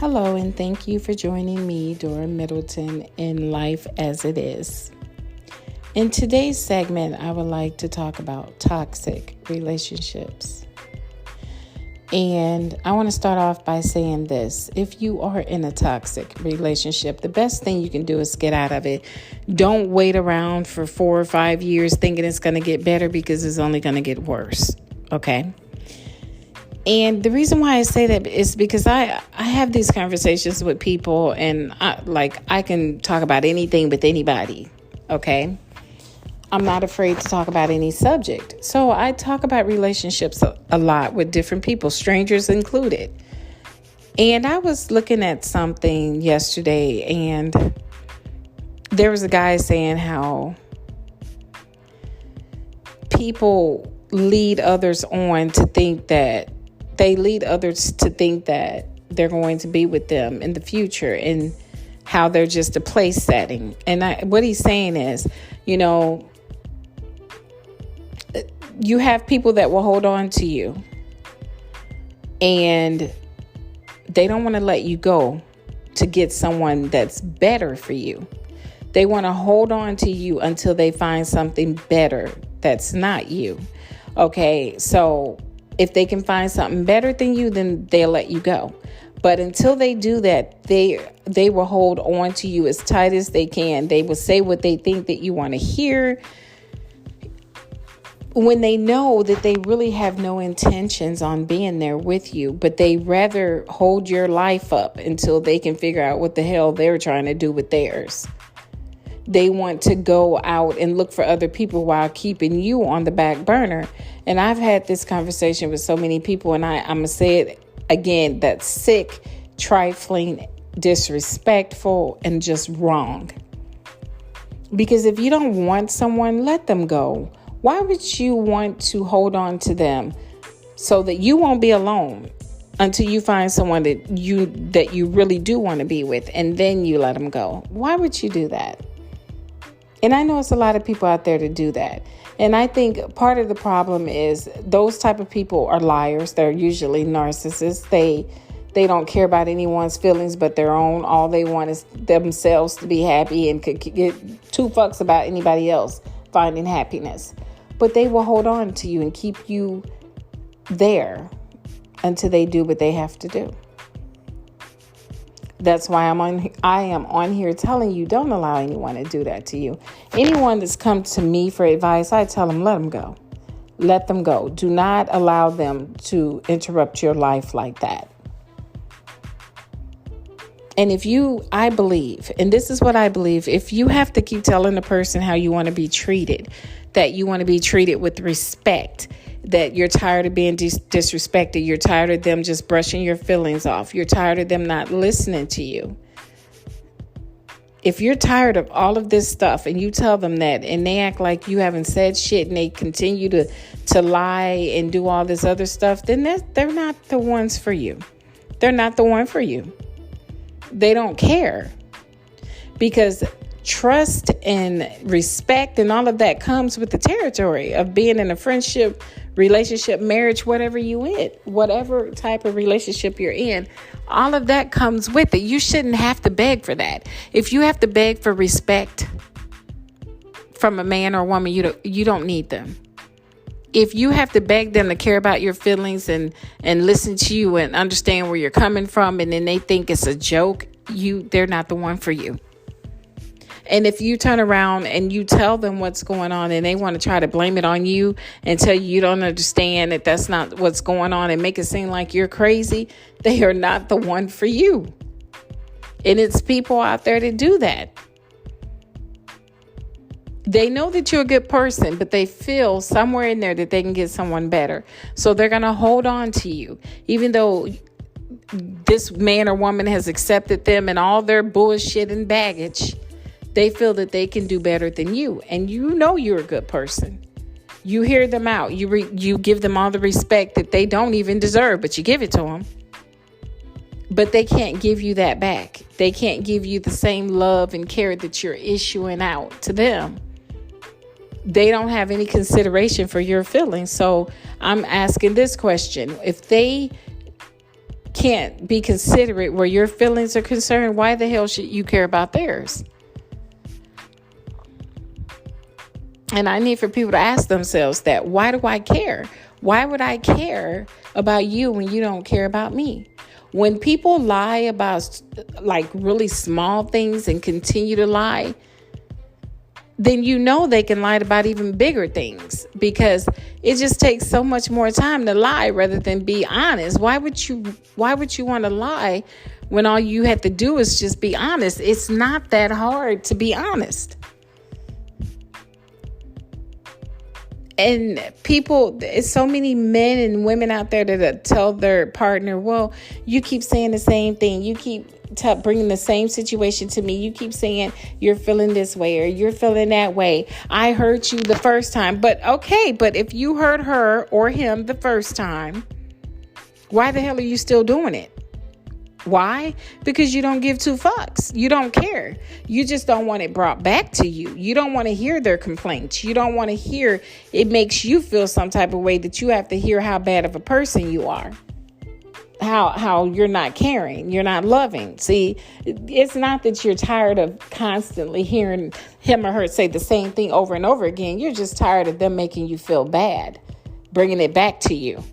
Hello, and thank you for joining me, Dora Middleton, in Life as It Is. In today's segment, I would like to talk about toxic relationships. And I want to start off by saying this. If you are in a toxic relationship, the best thing you can do is get out of it. Don't wait around for 4 or 5 years thinking it's going to get better, because it's only going to get worse. Okay? And the reason why I say that is because I have these conversations with people, and I can talk about anything with anybody. Okay? I'm not afraid to talk about any subject. So I talk about relationships a lot with different people, strangers included. And I was looking at something yesterday, and there was a guy saying how people lead others on to think that they're going to be with them in the future, and how they're just a place setting. And what he's saying is, you have people that will hold on to you, and they don't want to let you go to get someone that's better for you. They want to hold on to you until they find something better that's not you. Okay, so if they can find something better than you, then they'll let you go. But until they do that, they will hold on to you as tight as they can. They will say what they think that you want to hear, when they know that they really have no intentions on being there with you, but they rather hold your life up until they can figure out what the hell they're trying to do with theirs. They want to go out and look for other people while keeping you on the back burner. And I've had this conversation with so many people, and I'm going to say it again, that's sick, trifling, disrespectful, and just wrong. Because if you don't want someone, let them go. Why would you want to hold on to them so that you won't be alone until you find someone that you really do want to be with, and then you let them go? Why would you do that? And I know it's a lot of people out there to do that. And I think part of the problem is those type of people are liars. They're usually narcissists. They don't care about anyone's feelings but their own. All they want is themselves to be happy, and could get two fucks about anybody else finding happiness. But they will hold on to you and keep you there until they do what they have to do. That's why I am on here telling you, don't allow anyone to do that to you. Anyone that's come to me for advice, I tell them, let them go. Let them go. Do not allow them to interrupt your life like that. And I believe, and this is what I believe, if you have to keep telling the person how you want to be treated, that you want to be treated with respect, that you're tired of being disrespected, you're tired of them just brushing your feelings off, you're tired of them not listening to you. If you're tired of all of this stuff and you tell them that, and they act like you haven't said shit, and they continue to lie and do all this other stuff, then they're not the ones for you. They're not the one for you. They don't care, because trust and respect and all of that comes with the territory of being in a friendship, relationship, marriage, whatever type of relationship you're in. All of that comes with it. You shouldn't have to beg for that. If you have to beg for respect from a man or a woman, you don't need them. If you have to beg them to care about your feelings and listen to you and understand where you're coming from, and then they think it's a joke, they're not the one for you. And if you turn around and you tell them what's going on, and they want to try to blame it on you and tell you don't understand that that's not what's going on, and make it seem like you're crazy, they are not the one for you. And it's people out there that do that. They know that you're a good person, but they feel somewhere in there that they can get someone better. So they're going to hold on to you, even though this man or woman has accepted them and all their bullshit and baggage. They feel that they can do better than you. And you know you're a good person. You hear them out. You give them all the respect that they don't even deserve, but you give it to them. But they can't give you that back. They can't give you the same love and care that you're issuing out to them. They don't have any consideration for your feelings. So I'm asking this question. If they can't be considerate where your feelings are concerned, why the hell should you care about theirs? And I need for people to ask themselves that. Why do I care? Why would I care about you when you don't care about me? When people lie about like really small things and continue to lie, then you know they can lie about even bigger things, because it just takes so much more time to lie rather than be honest. Why would you want to lie when all you have to do is just be honest? It's not that hard to be honest. And people, it's so many men and women out there that tell their partner, well, you keep saying the same thing. You keep bringing the same situation to me. You keep saying you're feeling this way or you're feeling that way. I hurt you the first time. But okay, but if you hurt her or him the first time, why the hell are you still doing it? Why? Because you don't give two fucks. You don't care. You just don't want it brought back to you. You don't want to hear their complaints. You don't want to hear it makes you feel some type of way that you have to hear how bad of a person you are. How you're not caring. You're not loving. See, it's not that you're tired of constantly hearing him or her say the same thing over and over again. You're just tired of them making you feel bad, bringing it back to you.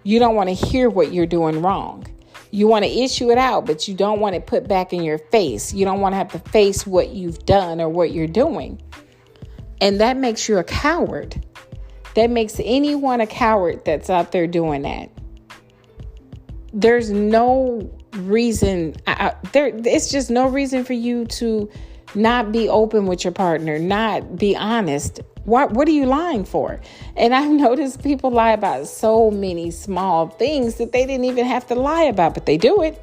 You don't want to hear what you're doing wrong. You want to issue it out, but you don't want it put back in your face. You don't want to have to face what you've done or what you're doing. And that makes you a coward. That makes anyone a coward that's out there doing that. There's no reason. It's just no reason for you to not be open with your partner, not be honest. What are you lying for? And I've noticed people lie about so many small things that they didn't even have to lie about, but they do it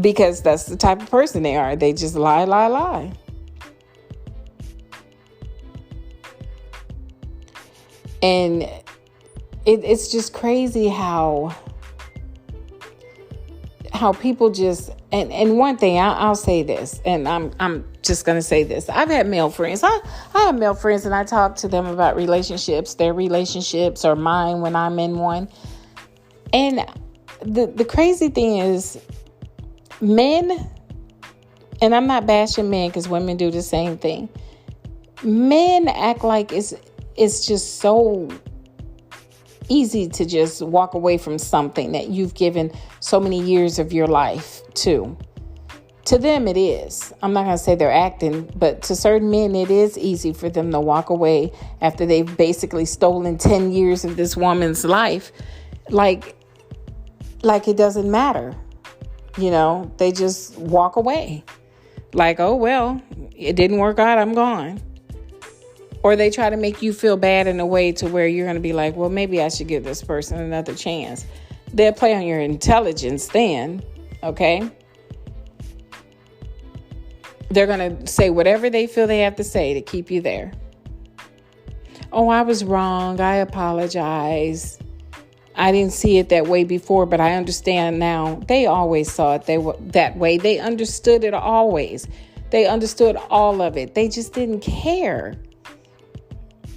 because that's the type of person they are. They just lie. And it's just crazy how people just, and one thing I'll say this, and I'm just going to say this. I've had male friends. I have male friends and I talk to them about relationships, their relationships or mine when I'm in one. And the crazy thing is men, and I'm not bashing men because women do the same thing. Men act like it's just so easy to just walk away from something that you've given so many years of your life to. To them, it is. I'm not going to say they're acting, but to certain men, it is easy for them to walk away after they've basically stolen 10 years of this woman's life. Like it doesn't matter. You know, they just walk away. Like, oh, well, it didn't work out. I'm gone. Or they try to make you feel bad in a way to where you're going to be like, well, maybe I should give this person another chance. They'll play on your intelligence then, okay? They're going to say whatever they feel they have to say to keep you there. Oh, I was wrong. I apologize. I didn't see it that way before, but I understand now. They always saw it that way. They understood it always. They understood all of it. They just didn't care.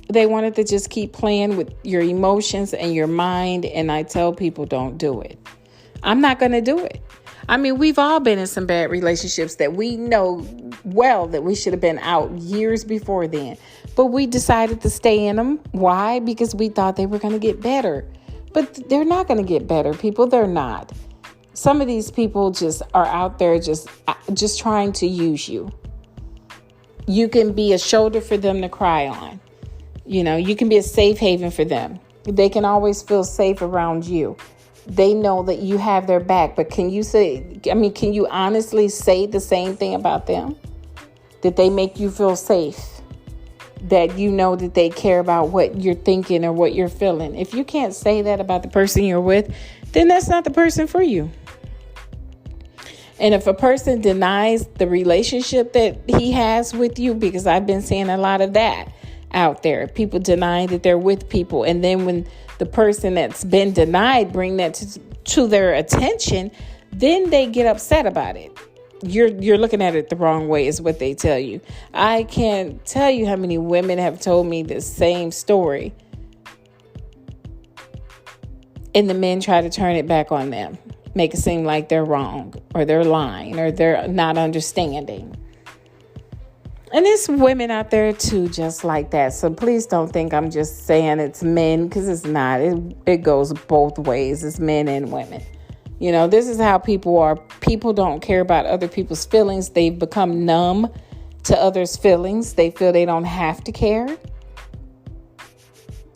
They wanted to just keep playing with your emotions and your mind. And I tell people, don't do it. I'm not going to do it. I mean, we've all been in some bad relationships that we know well that we should have been out years before then. But we decided to stay in them. Why? Because we thought they were going to get better. But they're not going to get better, people. They're not. Some of these people just are out there just trying to use you. You can be a shoulder for them to cry on. You know, you can be a safe haven for them. They can always feel safe around you. They know that you have their back. But can you honestly say the same thing about them? That they make you feel safe? That you know that they care about what you're thinking or what you're feeling? If you can't say that about the person you're with, then that's not the person for you. And if a person denies the relationship that he has with you, because I've been seeing a lot of that out there, people denying that they're with people. And then when the person that's been denied bring that to their attention, then they get upset about it. You're looking at it the wrong way is what they tell you. I can't tell you how many women have told me the same story. And the men try to turn it back on them. make it seem like they're wrong or they're lying or they're not understanding. And there's women out there too, just like that. So please don't think I'm just saying it's men, because it's not. It goes both ways. It's men and women. You know, this is how people are. People don't care about other people's feelings. They've become numb to others' feelings. They feel they don't have to care.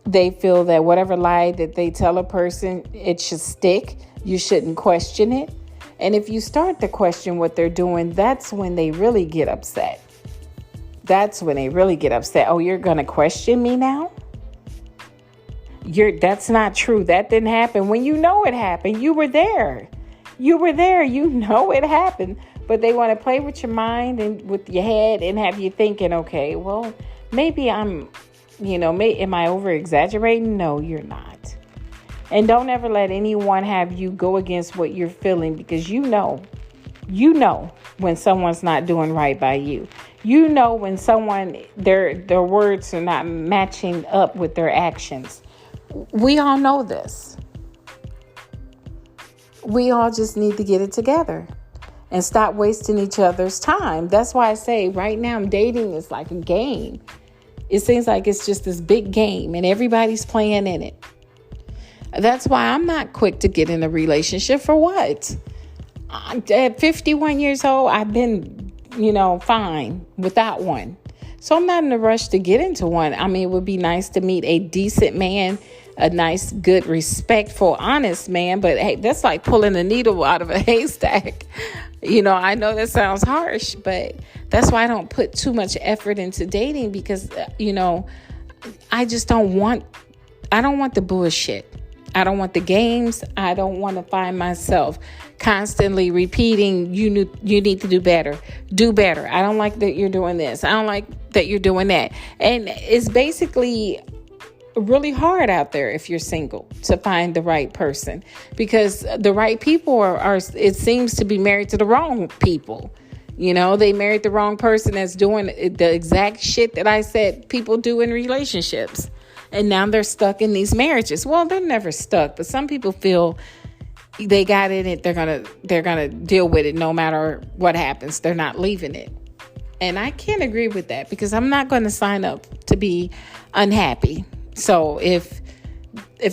They feel that whatever lie that they tell a person, it should stick. You shouldn't question it. And if you start to question what they're doing, that's when they really get upset. That's when they really get upset. Oh, you're going to question me now? That's not true. That didn't happen. When you know it happened, you were there. You were there. You know it happened. But they want to play with your mind and with your head and have you thinking, okay, well, maybe am I over exaggerating? No, you're not. And don't ever let anyone have you go against what you're feeling, because you know when someone's not doing right by you. You know when someone, their words are not matching up with their actions. We all know this. We all just need to get it together and stop wasting each other's time. That's why I say right now dating is like a game. It seems like it's just this big game and everybody's playing in it. That's why I'm not quick to get in a relationship. For what? At 51 years old, I've been, fine without one. So I'm not in a rush to get into one. I mean, it would be nice to meet a decent man, a nice, good, respectful, honest man. But hey, that's like pulling a needle out of a haystack. I know that sounds harsh, but that's why I don't put too much effort into dating, because, I don't want the bullshit. I don't want the games. I don't want to find myself constantly repeating, you need to do better. Do better. I don't like that you're doing this. I don't like that you're doing that. And it's basically really hard out there if you're single to find the right person, because the right people are it seems to be married to the wrong people. They married the wrong person that's doing the exact shit that I said people do in relationships. And now they're stuck in these marriages. Well, they're never stuck, but some people feel they got in it. They're gonna deal with it no matter what happens. They're not leaving it. And I can't agree with that, because I'm not going to sign up to be unhappy. So if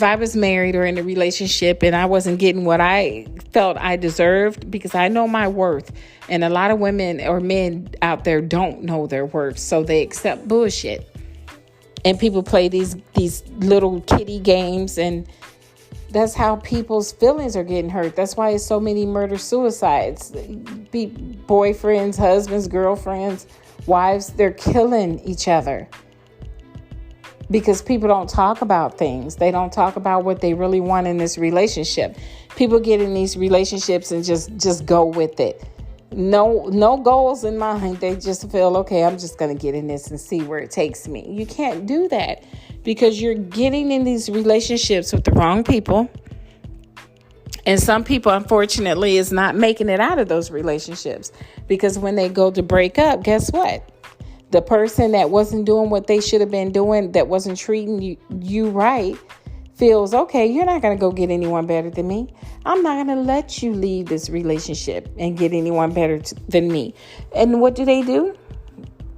I was married or in a relationship and I wasn't getting what I felt I deserved, because I know my worth, and a lot of women or men out there don't know their worth, so they accept bullshit. And people play these little kiddie games, and that's how people's feelings are getting hurt. That's why it's so many murder-suicides. Boyfriends, husbands, girlfriends, wives, they're killing each other. Because people don't talk about things. They don't talk about what they really want in this relationship. People get in these relationships and just go with it. No goals in mind. They just feel, okay, I'm just going to get in this and see where it takes me. You can't do that, because you're getting in these relationships with the wrong people. And some people, unfortunately, is not making it out of those relationships, because when they go to break up, guess what? The person that wasn't doing what they should have been doing, that wasn't treating you right, feels, okay, you're not going to go get anyone better than me. I'm not going to let you leave this relationship and get anyone better than me. And what do?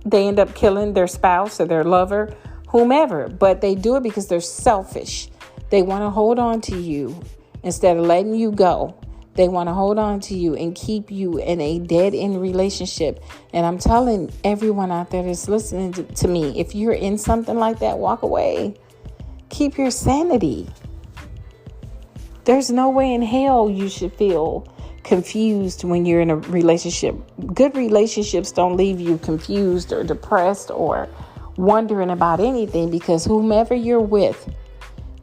They end up killing their spouse or their lover, whomever. But they do it because they're selfish. They want to hold on to you instead of letting you go. They want to hold on to you and keep you in a dead-end relationship. And I'm telling everyone out there that's listening to me, if you're in something like that, walk away. Keep your sanity. There's no way in hell you should feel confused when you're in a relationship. Good relationships don't leave you confused or depressed or wondering about anything, because whomever you're with,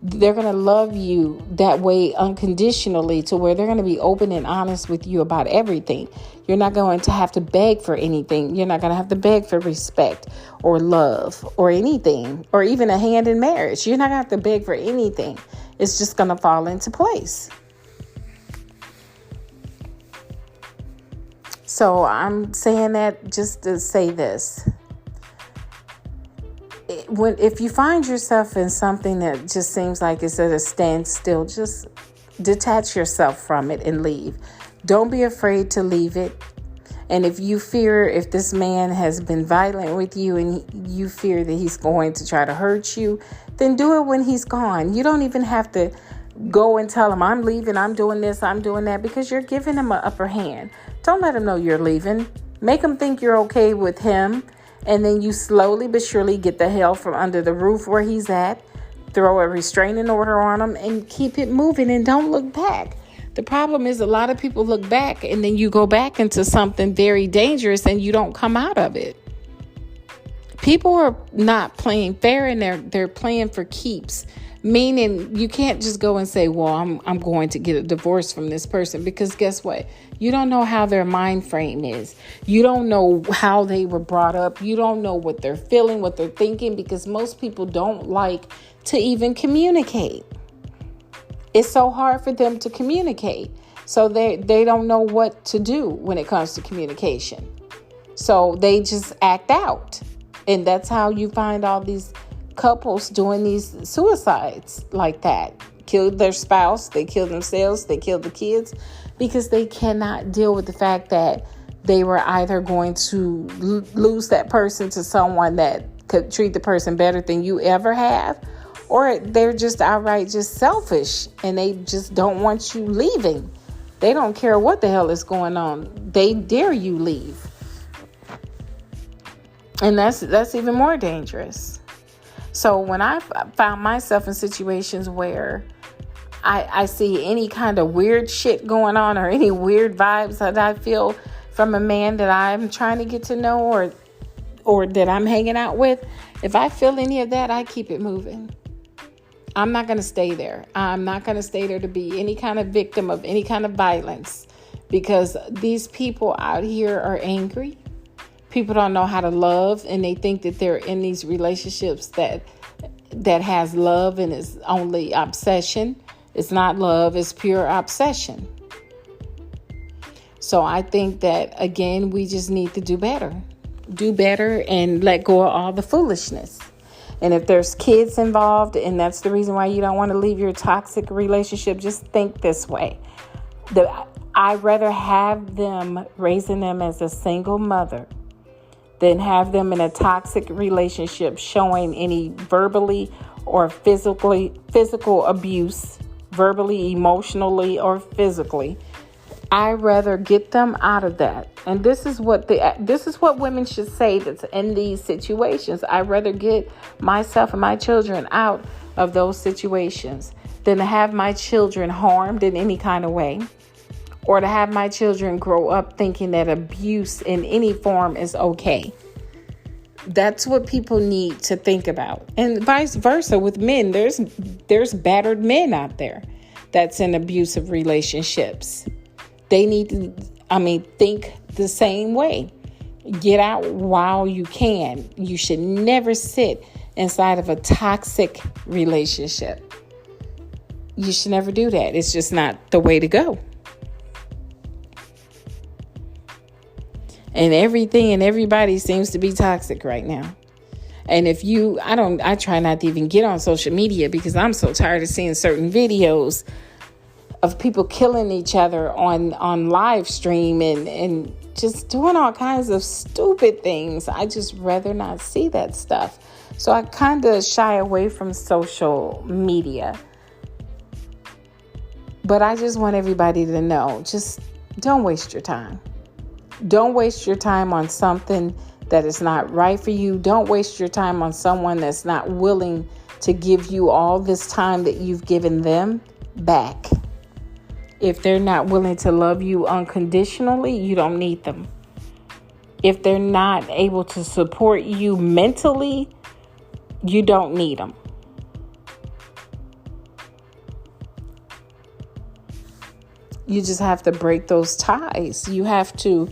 they're going to love you that way unconditionally, to where they're going to be open and honest with you about everything. You're not going to have to beg for anything. You're not going to have to beg for respect or love or anything, or even a hand in marriage. You're not going to have to beg for anything. It's just going to fall into place. So I'm saying that just to say this. If you find yourself in something that just seems like it's at a standstill, just detach yourself from it and leave. Don't be afraid to leave it. And if you fear, if this man has been violent with you and you fear that he's going to try to hurt you, then do it when he's gone. You don't even have to go and tell him, I'm leaving, I'm doing this, I'm doing that, because you're giving him an upper hand. Don't let him know you're leaving. Make him think you're okay with him. And then you slowly but surely get the hell from under the roof where he's at. Throw a restraining order on him and keep it moving and don't look back. The problem is a lot of people look back and then you go back into something very dangerous and you don't come out of it. People are not playing fair and they're playing for keeps. Meaning you can't just go and say, well, I'm going to get a divorce from this person, because guess what? You don't know how their mind frame is. You don't know how they were brought up. You don't know what they're feeling, what they're thinking, because most people don't like to even communicate. It's so hard for them to communicate. So they don't know what to do when it comes to communication. So they just act out. And that's how you find all these couples doing these suicides like that. Kill their spouse, they kill themselves, they kill the kids, because they cannot deal with the fact that they were either going to lose that person to someone that could treat the person better than you ever have, or they're just outright just selfish and they just don't want you leaving. They don't care what the hell is going on. They dare you leave. And that's even more dangerous. So when I found myself in situations where I see any kind of weird shit going on or any weird vibes that I feel from a man that I'm trying to get to know or that I'm hanging out with, if I feel any of that, I keep it moving. I'm not going to stay there. I'm not going to stay there to be any kind of victim of any kind of violence, because these people out here are angry. People don't know how to love, and they think that they're in these relationships that has love and is only obsession. It's not love, it's pure obsession. So I think that, again, we just need to do better. Do better and let go of all the foolishness. And if there's kids involved, and that's the reason why you don't want to leave your toxic relationship, just think this way. I'd rather have them, raising them as a single mother, than have them in a toxic relationship showing any verbally or physical abuse, verbally, emotionally, or physically. I'd rather get them out of that. And this is what women should say that's in these situations. I'd rather get myself and my children out of those situations than to have my children harmed in any kind of way, or to have my children grow up thinking that abuse in any form is okay. That's what people need to think about. And vice versa with men. There's battered men out there that's in abusive relationships. They need to, think the same way. Get out while you can. You should never sit inside of a toxic relationship. You should never do that. It's just not the way to go. And everything and everybody seems to be toxic right now. And if I try not to even get on social media, because I'm so tired of seeing certain videos of people killing each other on live stream and just doing all kinds of stupid things. I just rather not see that stuff. So I kind of shy away from social media. But I just want everybody to know, just don't waste your time. Don't waste your time on something that is not right for you. Don't waste your time on someone that's not willing to give you all this time that you've given them back. If they're not willing to love you unconditionally, you don't need them. If they're not able to support you mentally, you don't need them. You just have to break those ties. You have to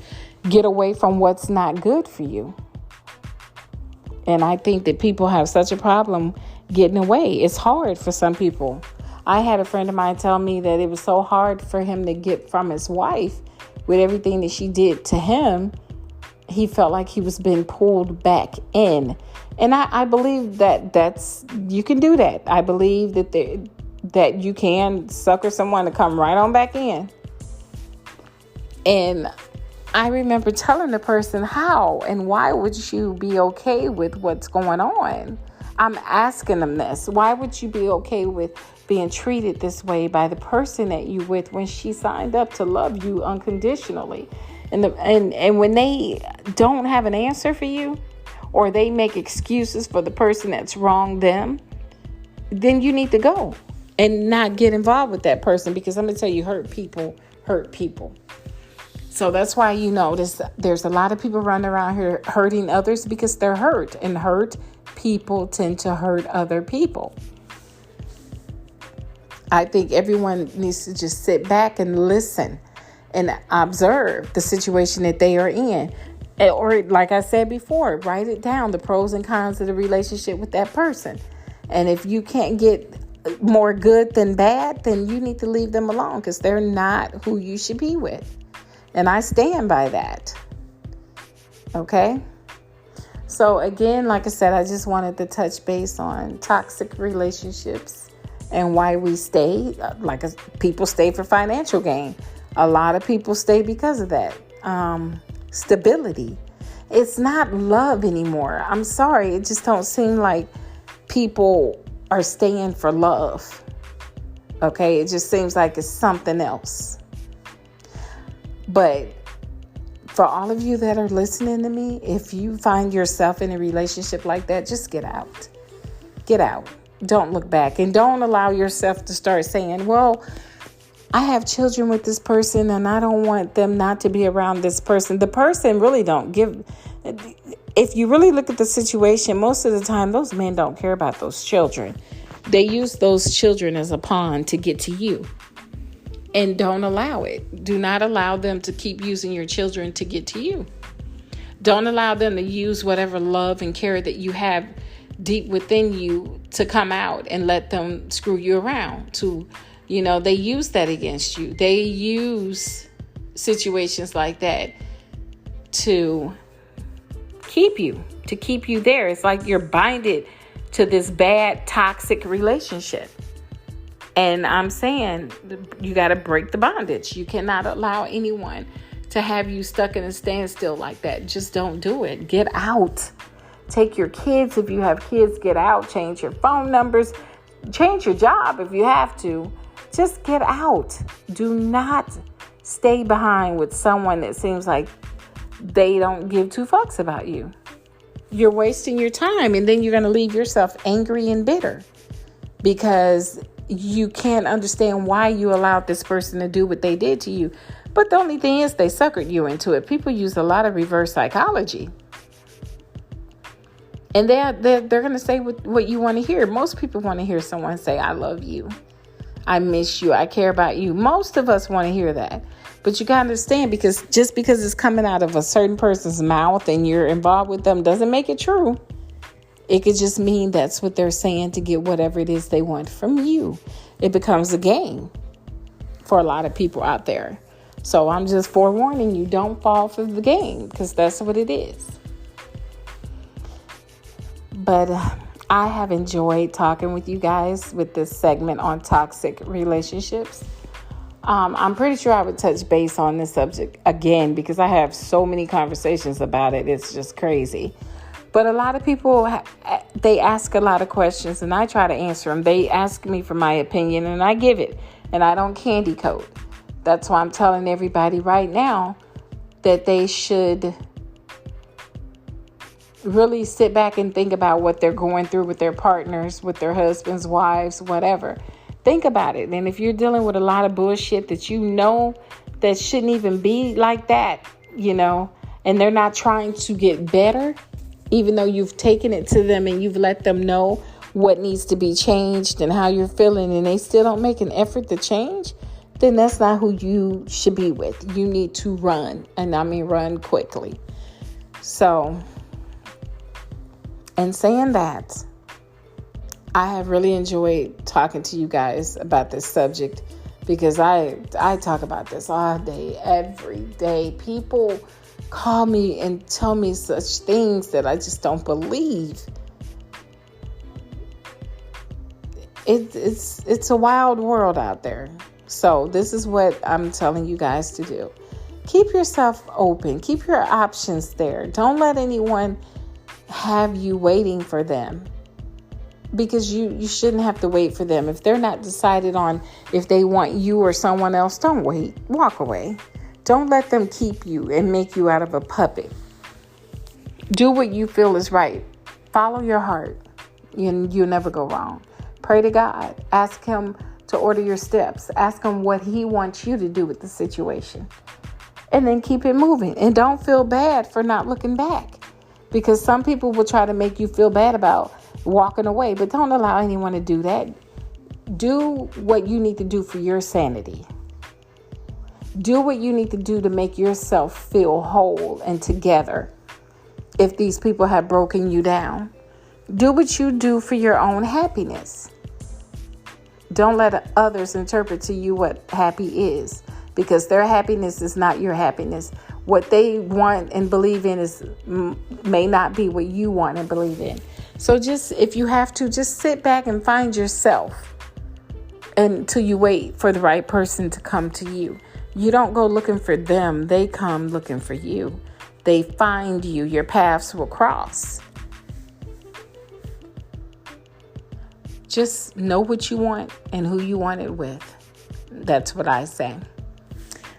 get away from what's not good for you. And I think that people have such a problem getting away. It's hard for some people. I had a friend of mine tell me that it was so hard for him to get from his wife with everything that she did to him. He felt like he was being pulled back in. And I believe that you can do that. I believe that that you can sucker someone to come right on back in. And I remember telling the person, how and why would you be okay with what's going on? I'm asking them this. Why would you be okay with being treated this way by the person that you with when she signed up to love you unconditionally? And when they don't have an answer for you, or they make excuses for the person that's wronged them, then you need to go and not get involved with that person, because I'm going to tell you, hurt people hurt people. So that's why you notice there's a lot of people running around here hurting others because they're hurt, and hurt people tend to hurt other people. I think everyone needs to just sit back and listen and observe the situation that they are in. Or like I said before, write it down, the pros and cons of the relationship with that person. And if you can't get more good than bad, then you need to leave them alone, because they're not who you should be with. And I stand by that. Okay? So again, like I said, I just wanted to touch base on toxic relationships and why we stay. People stay for financial gain. A lot of people stay because of that. Stability. It's not love anymore. I'm sorry. It just don't seem like people are staying for love. Okay? It just seems like it's something else. But for all of you that are listening to me, if you find yourself in a relationship like that, just get out. Get out. Don't look back, and don't allow yourself to start saying, well, I have children with this person and I don't want them not to be around this person. The person really don't give. If you really look at the situation, most of the time, those men don't care about those children. They use those children as a pawn to get to you. And don't allow it. Do not allow them to keep using your children to get to you. Don't allow them to use whatever love and care that you have deep within you to come out and let them screw you around. They use that against you. They use situations like that to keep you there. It's like you're binded to this bad, toxic relationship. And I'm saying you got to break the bondage. You cannot allow anyone to have you stuck in a standstill like that. Just don't do it. Get out. Take your kids. If you have kids, get out. Change your phone numbers. Change your job if you have to. Just get out. Do not stay behind with someone that seems like they don't give two fucks about you. You're wasting your time, and then you're going to leave yourself angry and bitter because you can't understand why you allowed this person to do what they did to you. But the only thing is, they suckered you into it. People use a lot of reverse psychology. And they're going to say what you want to hear. Most people want to hear someone say, I love you. I miss you. I care about you. Most of us want to hear that. But you got to understand, because just because it's coming out of a certain person's mouth and you're involved with them doesn't make it true. It could just mean that's what they're saying to get whatever it is they want from you. It becomes a game for a lot of people out there. So I'm just forewarning you, don't fall for the game, because that's what it is. But I have enjoyed talking with you guys with this segment on toxic relationships. I'm pretty sure I would touch base on this subject again, because I have so many conversations about it. It's just crazy. But a lot of people, they ask a lot of questions, and I try to answer them. They ask me for my opinion, and I give it, and I don't candy coat. That's why I'm telling everybody right now that they should really sit back and think about what they're going through with their partners, with their husbands, wives, whatever. Think about it. And if you're dealing with a lot of bullshit that you know that shouldn't even be like that, and they're not trying to get better, even though you've taken it to them and you've let them know what needs to be changed and how you're feeling, and they still don't make an effort to change, then that's not who you should be with. You need to run, and I mean run quickly. So, and saying that, I have really enjoyed talking to you guys about this subject, because I talk about this all day, every day. People call me and tell me such things that I just don't believe. It's a wild world out there. So this is what I'm telling you guys to do. Keep yourself open. Keep your options there. Don't let anyone have you waiting for them, because you shouldn't have to wait for them. If they're not decided on if they want you or someone else, don't wait. Walk away. Don't let them keep you and make you out of a puppet. Do what you feel is right. Follow your heart. You'll never go wrong. Pray to God. Ask him to order your steps. Ask him what he wants you to do with the situation. And then keep it moving. And don't feel bad for not looking back. Because some people will try to make you feel bad about walking away. But don't allow anyone to do that. Do what you need to do for your sanity. Do what you need to do to make yourself feel whole and together. If these people have broken you down, do what you do for your own happiness. Don't let others interpret to you what happy is, because their happiness is not your happiness. What they want and believe in may not be what you want and believe in. So just, if you have to, just sit back and find yourself until you wait for the right person to come to you. You don't go looking for them. They come looking for you. They find you. Your paths will cross. Just know what you want and who you want it with. That's what I say.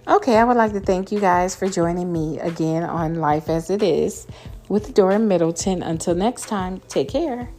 Okay, I would like to thank you guys for joining me again on Life as It Is with Dora Middleton. Until next time, take care.